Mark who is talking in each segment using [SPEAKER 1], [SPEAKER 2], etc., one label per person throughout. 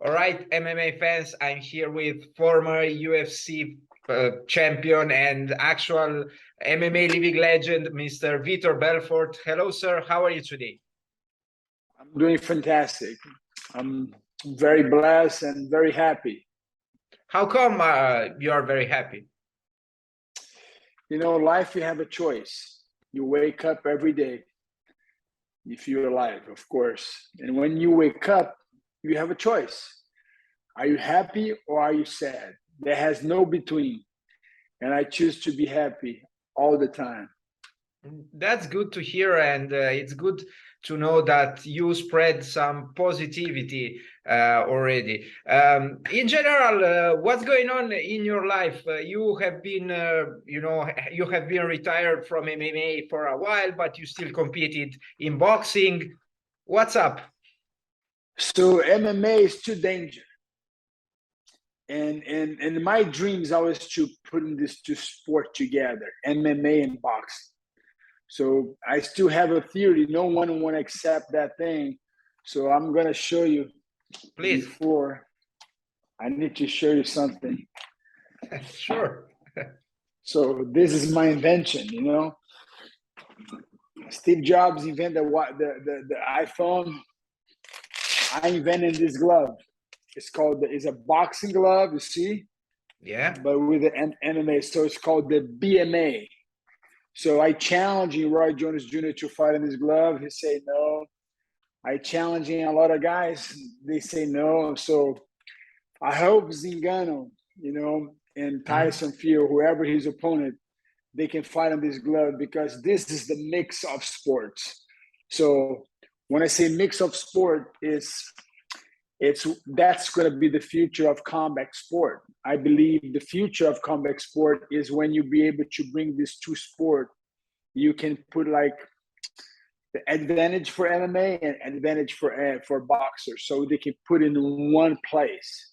[SPEAKER 1] All right, MMA fans, I'm here with former UFC champion and actual MMA living legend, Mr. Vitor Belfort. Hello, sir. How are you today?
[SPEAKER 2] I'm doing fantastic. I'm very blessed and very happy.
[SPEAKER 1] How come you are very happy?
[SPEAKER 2] You know, life, you have a choice. You wake up every day, if you're alive, of course. And when you wake up, you have a choice. Are you happy or are you sad? There has no between. And I choose to be happy all the time.
[SPEAKER 1] That's good to hear, and it's good to know that you spread some positivity already. In general, what's going on in your life? You have been, you have been retired from MMA for a while, but you still competed in boxing. What's up?
[SPEAKER 2] So MMA is too dangerous. And my dreams always to putting these two sport together, MMA and boxing. So I still have a theory. No one want to accept that thing. So I'm gonna show you.
[SPEAKER 1] Please.
[SPEAKER 2] Before I need to show you something.
[SPEAKER 1] Sure.
[SPEAKER 2] So this is my invention. You know, Steve Jobs invented the iPhone. I invented this glove. It's a boxing glove. You see?
[SPEAKER 1] Yeah.
[SPEAKER 2] But with the MMA, so it's called the BMA. So I challenging Roy Jones Jr. to fight in this glove. He said no. I challenging a lot of guys. They say no. So I hope Ngannou, and Tyson Fury, whoever his opponent, they can fight on this glove because this is the mix of sports. So when I say mix of sport, that's going to be the future of combat sport. I believe the future of combat sport is when you be able to bring these two sport. You can put like the advantage for MMA and advantage for boxers, so they can put in one place.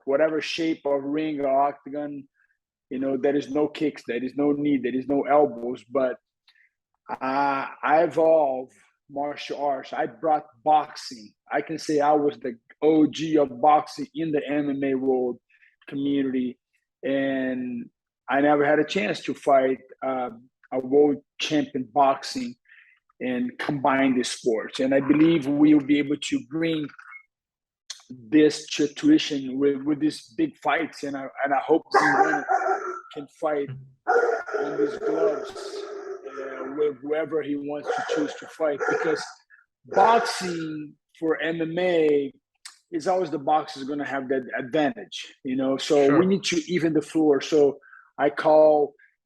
[SPEAKER 2] Whatever shape of ring or octagon. There is no kicks, there is no knee, there is no elbows. But I evolved martial arts. I brought boxing. I can say I was the OG of boxing in the MMA world community, and I never had a chance to fight a world champion boxing and combine the sports. And I believe we will be able to bring this tradition with these big fights. And I hope Zidane can fight on these gloves with whoever he wants to choose to fight, because boxing for MMA is always the boxer is going to have that advantage, so
[SPEAKER 1] Sure.
[SPEAKER 2] We need to even the floor. So I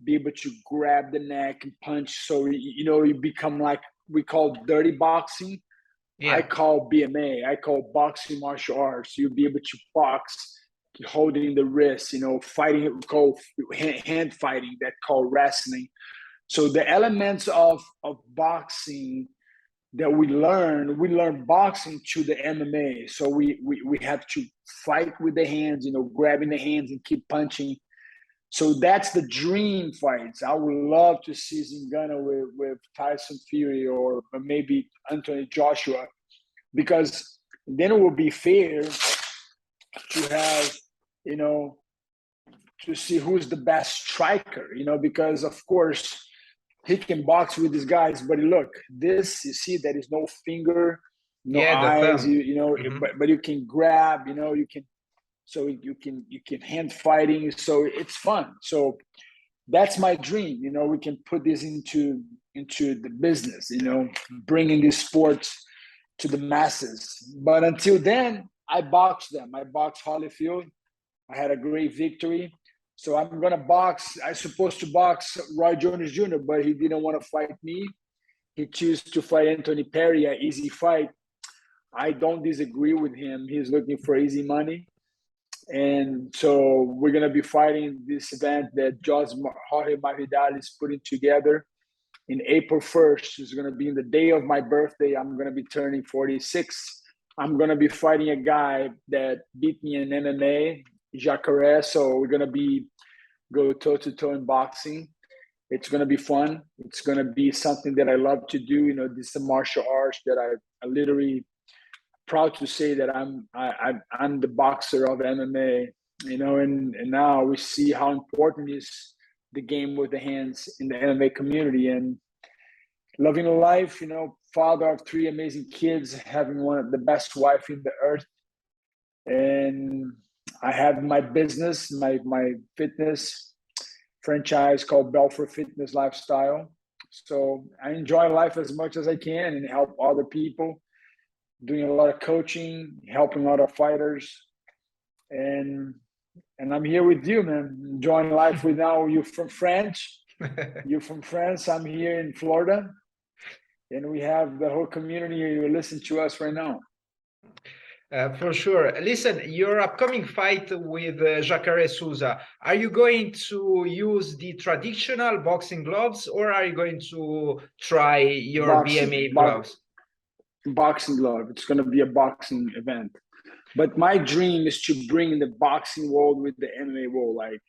[SPEAKER 2] be able to grab the neck and punch, so you become like we call dirty boxing.
[SPEAKER 1] Yeah.
[SPEAKER 2] I call BMA, I call boxing martial arts. You'll be able to box holding the wrist, fighting, called hand fighting, that called wrestling. So the elements of boxing that we learn boxing to the MMA. So we have to fight with the hands, grabbing the hands and keep punching. So that's the dream fights. I would love to see Ngannou with Tyson Fury or maybe Anthony Joshua, because then it will be fair to have, to see who's the best striker, because of course he can box with these guys, but look, you see, there is no finger, no eyes, but you can grab, you can, so you can hand fighting, so it's fun. So that's my dream. We can put this into the business, bringing these sports to the masses. But until then, I boxed them. I boxed Holyfield. I had a great victory. So I'm going to box. I supposed to box Roy Jones Jr., but he didn't want to fight me. He chose to fight Anthony Perry, an easy fight. I don't disagree with him. He's looking for easy money. And so we're going to be fighting this event that Jorge Masvidal is putting together in April 1st. It's going to be in the day of my birthday. I'm going to be turning 46. I'm going to be fighting a guy that beat me in MMA, Jacare. So we're going to go toe-to-toe in boxing. It's going to be fun. It's going to be something that I love to do. This is a martial arts that I literally proud to say that I'm the boxer of MMA, you know, and now we see how important is the game with the hands in the MMA community, and loving life, you know, father of 3 amazing kids, having one of the best wife in the earth. And I have my business, my fitness franchise called Belfort Fitness Lifestyle. So I enjoy life as much as I can and help other people, doing a lot of coaching, helping other fighters. And I'm here with you, man. Enjoying life with now. You from France. You're from France. I'm here in Florida. And we have the whole community who listen to us right now.
[SPEAKER 1] For sure. Listen, your upcoming fight with Jacare Souza, are you going to use the traditional boxing gloves, or are you going to try your BMA gloves?
[SPEAKER 2] Boxing glove. It's going to be a boxing event. But my dream is to bring the boxing world with the MMA world. Like,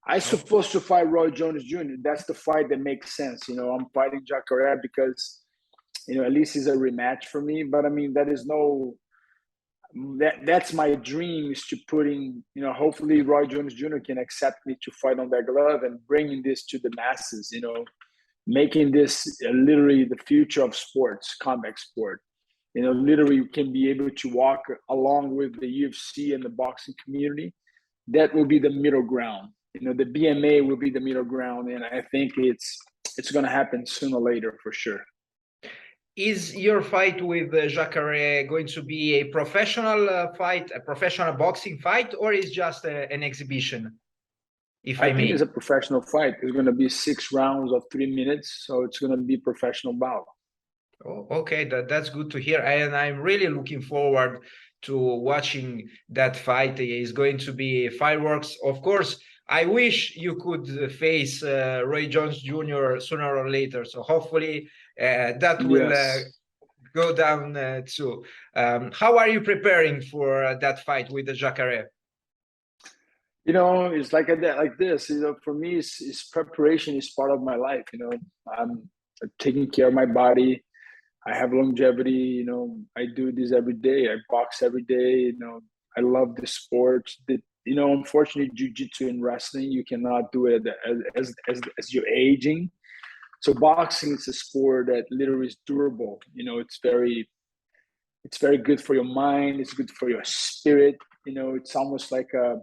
[SPEAKER 2] I'm supposed to fight Roy Jones Jr. That's the fight that makes sense. You know, I'm fighting Jacare because, you know, at least it's a rematch for me. But I mean, that's my dream, is to putting, you know, hopefully Roy Jones Jr. can accept me to fight on that glove and bringing this to the masses, you know, making this literally the future of sports, combat sport. You know, literally you can be able to walk along with the UFC and the boxing community. That will be the middle ground. You know, the BMA will be the middle ground. And I think it's going to happen sooner or later for sure.
[SPEAKER 1] Is your fight with Jacare going to be a professional fight, a professional boxing fight, or is just an exhibition? If I
[SPEAKER 2] think it's a professional fight. It's going to be 6 rounds of 3 minutes, so it's going to be professional bout.
[SPEAKER 1] Oh, okay, that's good to hear, and I'm really looking forward to watching that fight. It's going to be fireworks. Of course, I wish you could face Roy Jones Jr. sooner or later. So hopefully that will go down too. How are you preparing for that fight with the Jacare?
[SPEAKER 2] You know, it's like this. You know, for me, it's preparation is part of my life. You know, I'm taking care of my body. I have longevity. You know, I do this every day. I box every day. You know, I love the sport. You know, unfortunately, jiu-jitsu and wrestling, you cannot do it as you're aging. So boxing is a sport that literally is durable. You know, it's very good for your mind. It's good for your spirit. You know, it's almost like a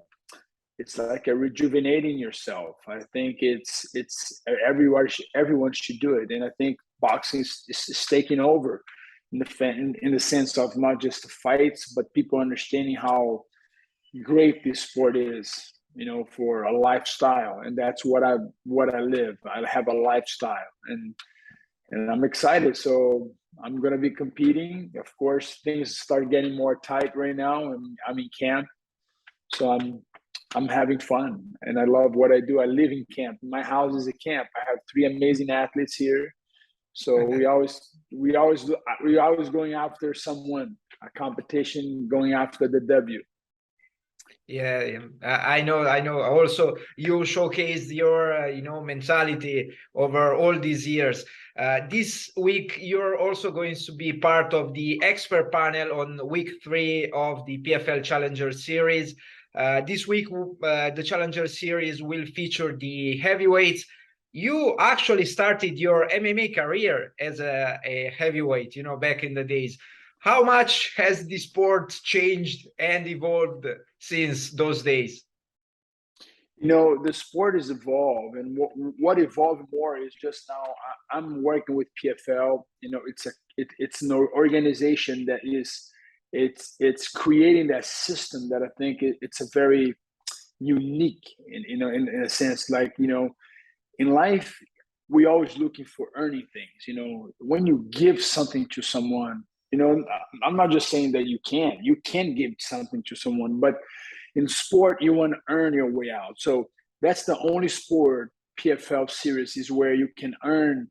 [SPEAKER 2] rejuvenating yourself. I think it's everyone should do it, and I think boxing is taking over in the sense of not just the fights, but people understanding how great this sport is, you know, for a lifestyle. And that's what I live. I have a lifestyle, and I'm excited. So I'm going to be competing. Of course, things start getting more tight right now, and I'm in camp. So I'm having fun, and I love what I do. I live in camp. My house is a camp. I have 3 amazing athletes here. So we always going after someone, a competition, going after the W.
[SPEAKER 1] Yeah, I know. Also, you showcased your, you know, mentality over all these years. This week, you're also going to be part of the expert panel on week 3 of the PFL Challenger Series. This week, the Challenger Series will feature the heavyweights. You actually started your MMA career as a heavyweight, you know, back in the days. How much has the sport changed and evolved since those days?
[SPEAKER 2] You know, the sport has evolved, and what evolved more is just now I'm working with PFL. You know, it's an organization that is it's creating that system that I think it's a very unique in a sense. Like, you know, in life we always looking for earning things. You know, when you give something to someone, you know, I'm not just saying that you can give something to someone, but in sport you want to earn your way out. So that's the only sport, PFL series, is where you can earn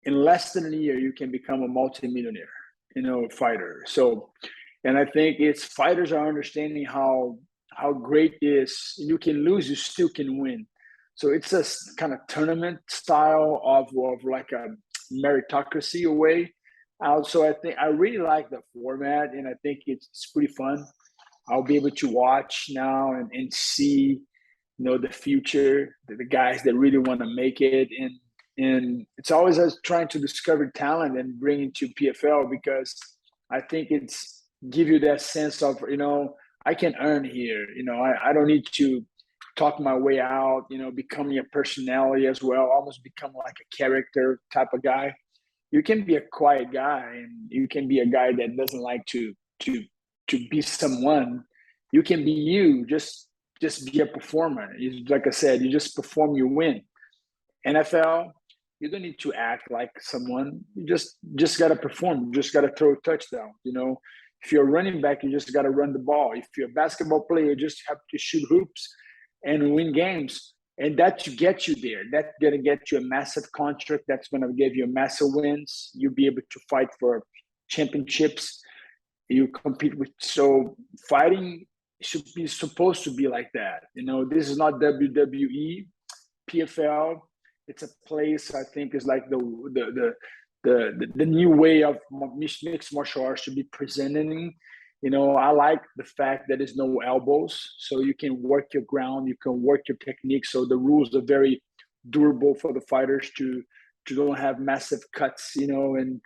[SPEAKER 2] in less than a year. You can become a multimillionaire, you know, fighter. So, and I think it's fighters are understanding how great is. You can lose, you still can win. So it's a kind of tournament style of like a meritocracy way. Also, I think I really like the format, and I think it's pretty fun. I'll be able to watch now and see, the future, the guys that really want to make it, and it's always us trying to discover talent and bring it to PFL, because I think it's give you that sense of, I can earn here. I don't need to talk my way out. Becoming a personality as well, almost become like a character type of guy. You can be a quiet guy, and you can be a guy that doesn't like to be someone. You can be you. Just be a performer. Like I said, you just perform, you win. NFL, you don't need to act like someone. You just gotta perform. You just gotta throw a touchdown. If you're a running back, you just gotta run the ball. If you're a basketball player, you just have to shoot hoops and win games. And that to get you there. That's gonna get you a massive contract. That's gonna give you massive wins. You'll be able to fight for championships. You compete with. So fighting should be supposed to be like that. This is not WWE. PFL, it's a place I think is like the new way of mixed martial arts to be presenting. I like the fact that there's no elbows, so you can work your ground, you can work your technique. So the rules are very durable for the fighters to don't have massive cuts, and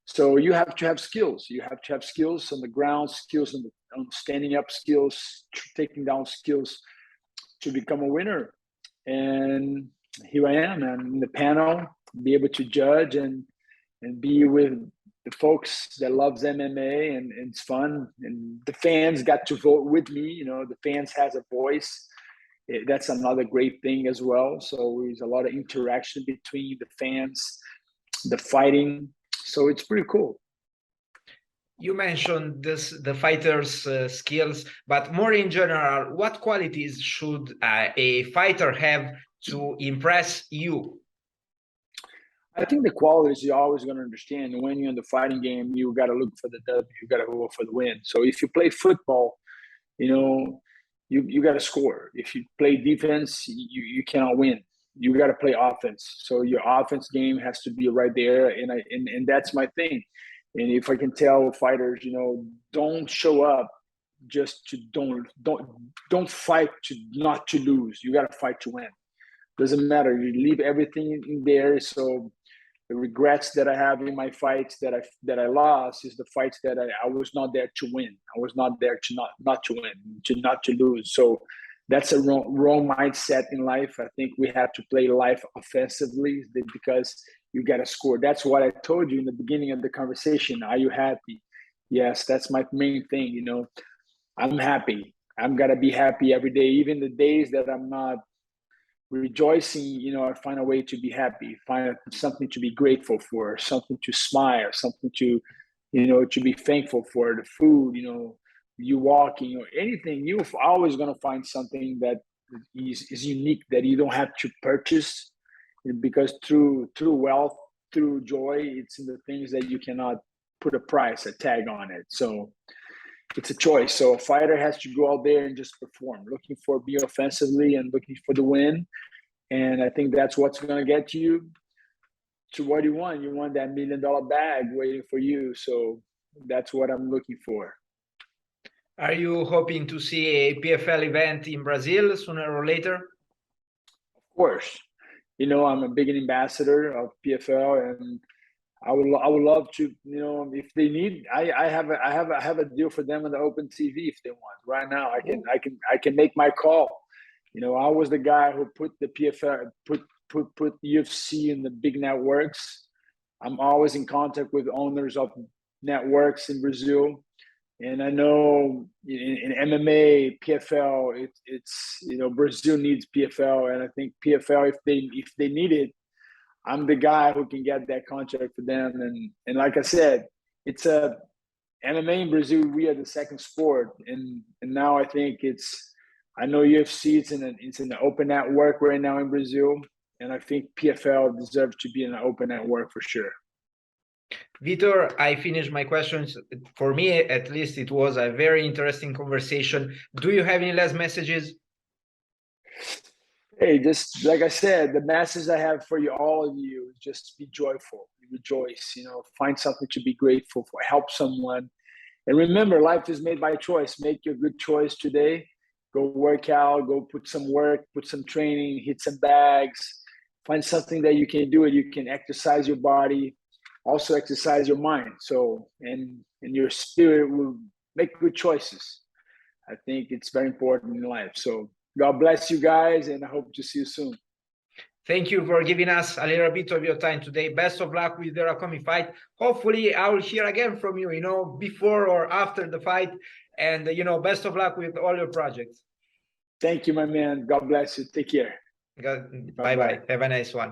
[SPEAKER 2] so you have to have skills. You have to have skills on the ground, skills on standing up, skills, taking down skills to become a winner. And here I am, I'm in the panel, be able to judge and be with the folks that loves MMA, and it's fun. And the fans got to vote with me. The fans has a voice. That's another great thing as well. So there's a lot of interaction between the fans, the fighting. So it's pretty cool.
[SPEAKER 1] You mentioned the fighter's skills, but more in general, what qualities should a fighter have to impress you?
[SPEAKER 2] I think the qualities you're always going to understand. When you're in the fighting game, you got to look for the W, you got to go for the win. So if you play football, you got to score. If you play defense, you cannot win. You got to play offense. So your offense game has to be right there, and that's my thing. And if I can tell fighters, don't show up just to don't fight to not to lose. You got to fight to win. Doesn't matter. You leave everything in there. So the regrets that I have in my fights that I lost is the fights that I was not there to win. I was not there to not to win, not to lose. So that's a wrong mindset in life. I think we have to play life offensively, because you got to score. That's what I told you in the beginning of the conversation. Are you happy? Yes, that's my main thing. I'm happy. I'm gonna be happy every day, even the days that I'm not rejoicing. I find a way to be happy, find something to be grateful for, something to smile, something to to be thankful for. The food, you walking or anything, you're always going to find something that is unique, that you don't have to purchase, because through wealth, through joy, it's in the things that you cannot put a tag on it. So it's a choice. So a fighter has to go out there and just perform, looking for be offensively and looking for the win. And I think that's what's going to get you to what you want. You want that $1 million bag waiting for you. So that's what I'm looking for.
[SPEAKER 1] Are you hoping to see a PFL event in Brazil sooner or later?
[SPEAKER 2] Of course. I'm a big ambassador of PFL, and I would love to, if they need, I have a deal for them on the open TV if they want. Right now, I can make my call. I was the guy who put the PFL, put UFC in the big networks. I'm always in contact with owners of networks in Brazil, and I know in MMA, PFL, it's Brazil needs PFL, and I think PFL, if they need it, I'm the guy who can get that contract for them. And like I said, it's a MMA in Brazil. We are the second sport, and now I think I know UFC. It's in the open network right now in Brazil, and I think PFL deserves to be in an open network for sure.
[SPEAKER 1] Vitor, I finished my questions. For me, at least, it was a very interesting conversation. Do you have any last messages?
[SPEAKER 2] Hey, just like I said, the message I have for you, all of you, is just be joyful, rejoice, find something to be grateful for, help someone. And remember, life is made by choice. Make your good choice today. Go work out, go put some work, put some training, hit some bags, find something that you can do. You can exercise your body, also exercise your mind. So, and your spirit will make good choices. I think it's very important in life. So God bless you guys, and I hope to see you soon.
[SPEAKER 1] Thank you for giving us a little bit of your time today. Best of luck with the upcoming fight. Hopefully, I will hear again from you, before or after the fight. And, best of luck with all your projects.
[SPEAKER 2] Thank you, my man. God bless you. Take care.
[SPEAKER 1] Bye-bye. Have a nice one.